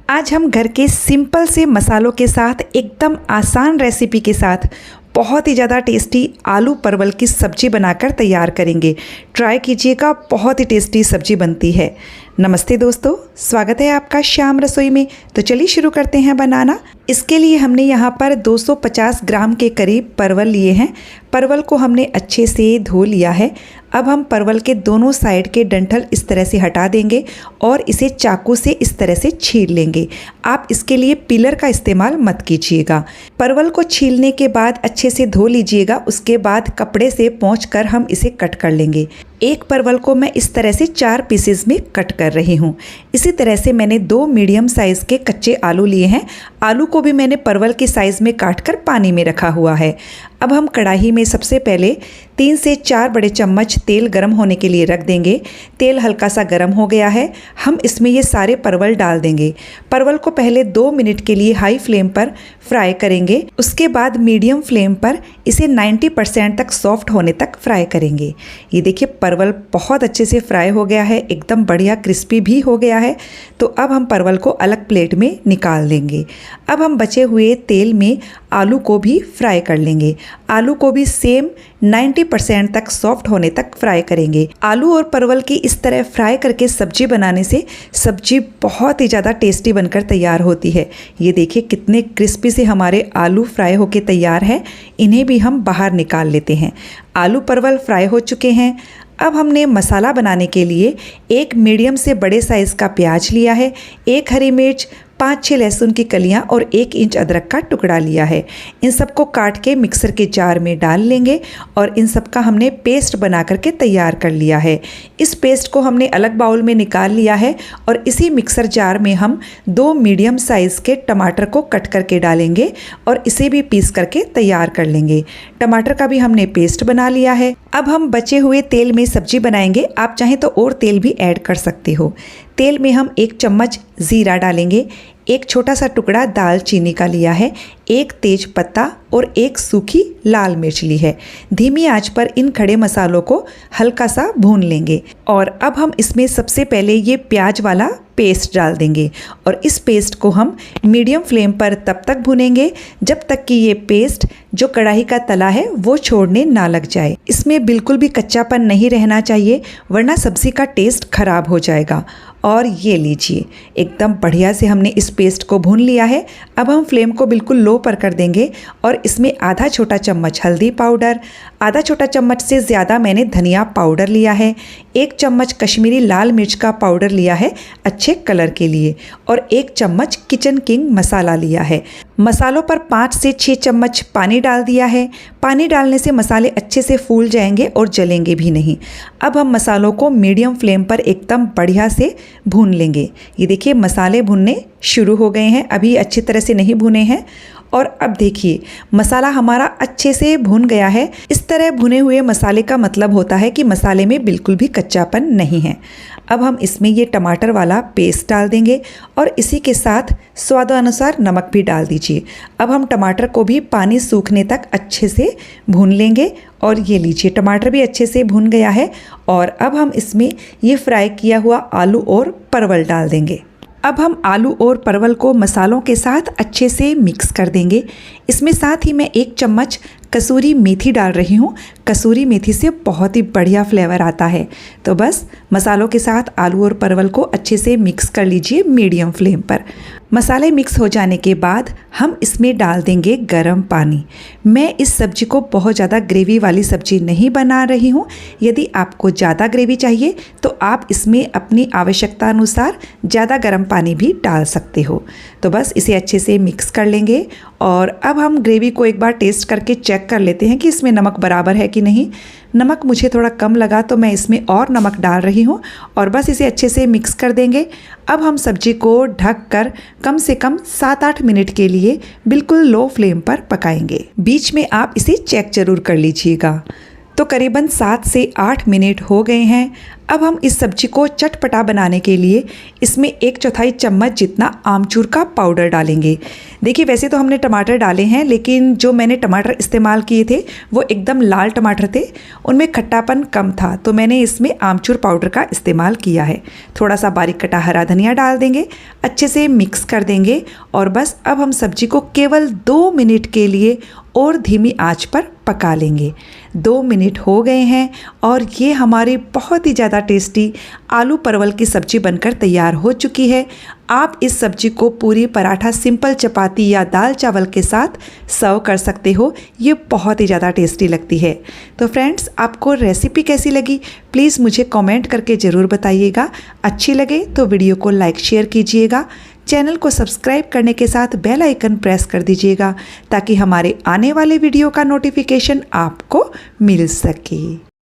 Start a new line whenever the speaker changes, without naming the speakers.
आज हम घर के सिंपल से मसालों के साथ एकदम आसान रेसिपी के साथ बहुत ही ज़्यादा टेस्टी आलू परवल की सब्ज़ी बनाकर तैयार करेंगे। ट्राई कीजिएगा, बहुत ही टेस्टी सब्ज़ी बनती है। नमस्ते दोस्तों, स्वागत है आपका श्याम रसोई में। तो चलिए शुरू करते हैं बनाना। इसके लिए हमने यहाँ पर 250 ग्राम के करीब परवल लिए हैं। परवल को हमने अच्छे से धो लिया है। अब हम परवल के दोनों साइड के डंठल इस तरह से हटा देंगे और इसे चाकू से इस तरह से छील लेंगे। आप इसके लिए पिलर का इस्तेमाल मत कीजिएगा। परवल को छीलने के बाद अच्छे से धो लीजिएगा। उसके बाद कपड़े से पोंछकर हम इसे कट कर लेंगे। एक परवल को मैं इस तरह से 4 पीसेस में कट कर रही हूँ। इसी तरह से मैंने 2 मीडियम साइज़ के कच्चे आलू लिए हैं। आलू को भी मैंने परवल के साइज़ में काटकर पानी में रखा हुआ है। अब हम कढ़ाई में सबसे पहले 3 से 4 बड़े चम्मच तेल गरम होने के लिए रख देंगे। तेल हल्का सा गरम हो गया है। हम इसमें ये सारे परवल डाल देंगे। परवल को पहले 2 मिनट के लिए हाई फ्लेम पर फ्राई करेंगे। उसके बाद मीडियम फ्लेम पर इसे 90% तक सॉफ्ट होने तक फ्राई करेंगे। ये देखिए, परवल बहुत अच्छे से फ्राई हो गया है, एकदम बढ़िया क्रिस्पी भी हो गया है। तो अब हम परवल को अलग प्लेट में निकाल देंगे। अब हम बचे हुए तेल में आलू को भी फ्राई कर लेंगे। आलू को भी सेम 90% तक सॉफ्ट होने तक फ्राई करेंगे। आलू और परवल की इस तरह फ्राई करके सब्जी बनाने से सब्जी बहुत ही ज़्यादा टेस्टी बनकर तैयार होती है। ये देखिए कितने क्रिस्पी से हमारे आलू फ्राई होके तैयार है। इन्हें भी हम बाहर निकाल लेते हैं। आलू परवल फ्राई हो चुके हैं। अब हमने मसाला बनाने के लिए 1 मीडियम से बड़े साइज़ का प्याज लिया है, 1 हरी मिर्च, 5-6 लहसुन की कलियां और 1 इंच अदरक का टुकड़ा लिया है। इन सबको काट के मिक्सर के जार में डाल लेंगे और इन सब का हमने पेस्ट बना करके तैयार कर लिया है। इस पेस्ट को हमने अलग बाउल में निकाल लिया है और इसी मिक्सर जार में हम 2 मीडियम साइज़ के टमाटर को कट करके डालेंगे और इसे भी पीस करके तैयार कर लेंगे। टमाटर का भी हमने पेस्ट बना लिया है। अब हम बचे हुए तेल में सब्जी बनाएंगे। आप चाहें तो और तेल भी ऐड कर सकते हो। तेल में हम 1 चम्मच ज़ीरा डालेंगे, 1 छोटा सा टुकड़ा दालचीनी का लिया है, 1 तेज पत्ता और 1 सूखी लाल मिर्च ली है। धीमी आंच पर इन खड़े मसालों को हल्का सा भून लेंगे और अब हम इसमें सबसे पहले ये प्याज वाला पेस्ट डाल देंगे और इस पेस्ट को हम मीडियम फ्लेम पर तब तक भूनेंगे जब तक कि ये पेस्ट जो कढ़ाई का तला है वो छोड़ने ना लग जाए। इसमें बिल्कुल भी कच्चापन नहीं रहना चाहिए, वरना सब्ज़ी का टेस्ट खराब हो जाएगा। और ये लीजिए, एकदम बढ़िया से हमने इस पेस्ट को भून लिया है। अब हम फ्लेम को बिल्कुल लो पर कर देंगे और इसमें आधा छोटा चम्मच हल्दी पाउडर, आधा छोटा चम्मच से ज़्यादा मैंने धनिया पाउडर लिया है, 1 चम्मच कश्मीरी लाल मिर्च का पाउडर लिया है अच्छे कलर के लिए और 1 चम्मच किचन किंग मसाला लिया है। मसालों पर 5 से 6 चम्मच पानी डाल दिया है। पानी डालने से मसाले अच्छे से फूल जाएंगे और जलेंगे भी नहीं। अब हम मसालों को मीडियम फ्लेम पर एकदम बढ़िया से भून लेंगे। ये देखिए, मसाले भुनने शुरू हो गए हैं, अभी अच्छी तरह से नहीं भुने हैं। और अब देखिए, मसाला हमारा अच्छे से भुन गया है। इस तरह भुने हुए मसाले का मतलब होता है कि मसाले में बिल्कुल भी कच्चापन नहीं है। अब हम इसमें ये टमाटर वाला पेस्ट डाल देंगे और इसी के साथ स्वादानुसार नमक भी डाल दीजिए। अब हम टमाटर को भी पानी सूखने तक अच्छे से भून लेंगे और ये लीजिए, टमाटर भी अच्छे से भुन गया है। और अब हम इसमें ये फ्राई किया हुआ आलू और परवल डाल देंगे। अब हम आलू और परवल को मसालों के साथ अच्छे से मिक्स कर देंगे। इसमें साथ ही मैं 1 चम्मच कसूरी मेथी डाल रही हूँ। कसूरी मेथी से बहुत ही बढ़िया फ्लेवर आता है। तो बस मसालों के साथ आलू और परवल को अच्छे से मिक्स कर लीजिए मीडियम फ्लेम पर। मसाले मिक्स हो जाने के बाद हम इसमें डाल देंगे गरम पानी। मैं इस सब्जी को बहुत ज़्यादा ग्रेवी वाली सब्जी नहीं बना रही हूँ। यदि आपको ज़्यादा ग्रेवी चाहिए तो आप इसमें अपनी आवश्यकता अनुसार ज़्यादा गरम पानी भी डाल सकते हो। तो बस इसे अच्छे से मिक्स कर लेंगे और अब हम ग्रेवी को एक बार टेस्ट करके चेक कर लेते हैं कि इसमें नमक बराबर है कि नहीं। नमक मुझे थोड़ा कम लगा तो मैं इसमें और नमक डाल रही हूँ और बस इसे अच्छे से मिक्स कर देंगे। अब हम सब्जी को ढक कर कम से कम 7-8 मिनट के लिए बिल्कुल लो फ्लेम पर पकाएंगे। बीच में आप इसे चेक ज़रूर कर लीजिएगा। तो करीबन 7 से 8 मिनट हो गए हैं। अब हम इस सब्जी को चटपटा बनाने के लिए इसमें 1/4 चम्मच जितना आमचूर का पाउडर डालेंगे। देखिए वैसे तो हमने टमाटर डाले हैं, लेकिन जो मैंने टमाटर इस्तेमाल किए थे वो एकदम लाल टमाटर थे, उनमें खट्टापन कम था, तो मैंने इसमें आमचूर पाउडर का इस्तेमाल किया है। थोड़ा सा बारीक कटा हरा धनिया डाल देंगे, अच्छे से मिक्स कर देंगे और बस अब हम सब्जी को केवल 2 मिनट के लिए और धीमी आंच पर पका लेंगे। 2 मिनट हो गए हैं और ये हमारी बहुत ही ज़्यादा टेस्टी आलू परवल की सब्ज़ी बनकर तैयार हो चुकी है। आप इस सब्ज़ी को पूरी पराठा, सिंपल चपाती या दाल चावल के साथ सर्व कर सकते हो। ये बहुत ही ज़्यादा टेस्टी लगती है। तो फ्रेंड्स, आपको रेसिपी कैसी लगी प्लीज़ मुझे कमेंट करके ज़रूर बताइएगा। अच्छी लगे तो वीडियो को लाइक शेयर कीजिएगा। चैनल को सब्सक्राइब करने के साथ बेल आइकन प्रेस कर दीजिएगा ताकि हमारे आने वाले वीडियो का नोटिफिकेशन आपको मिल सके।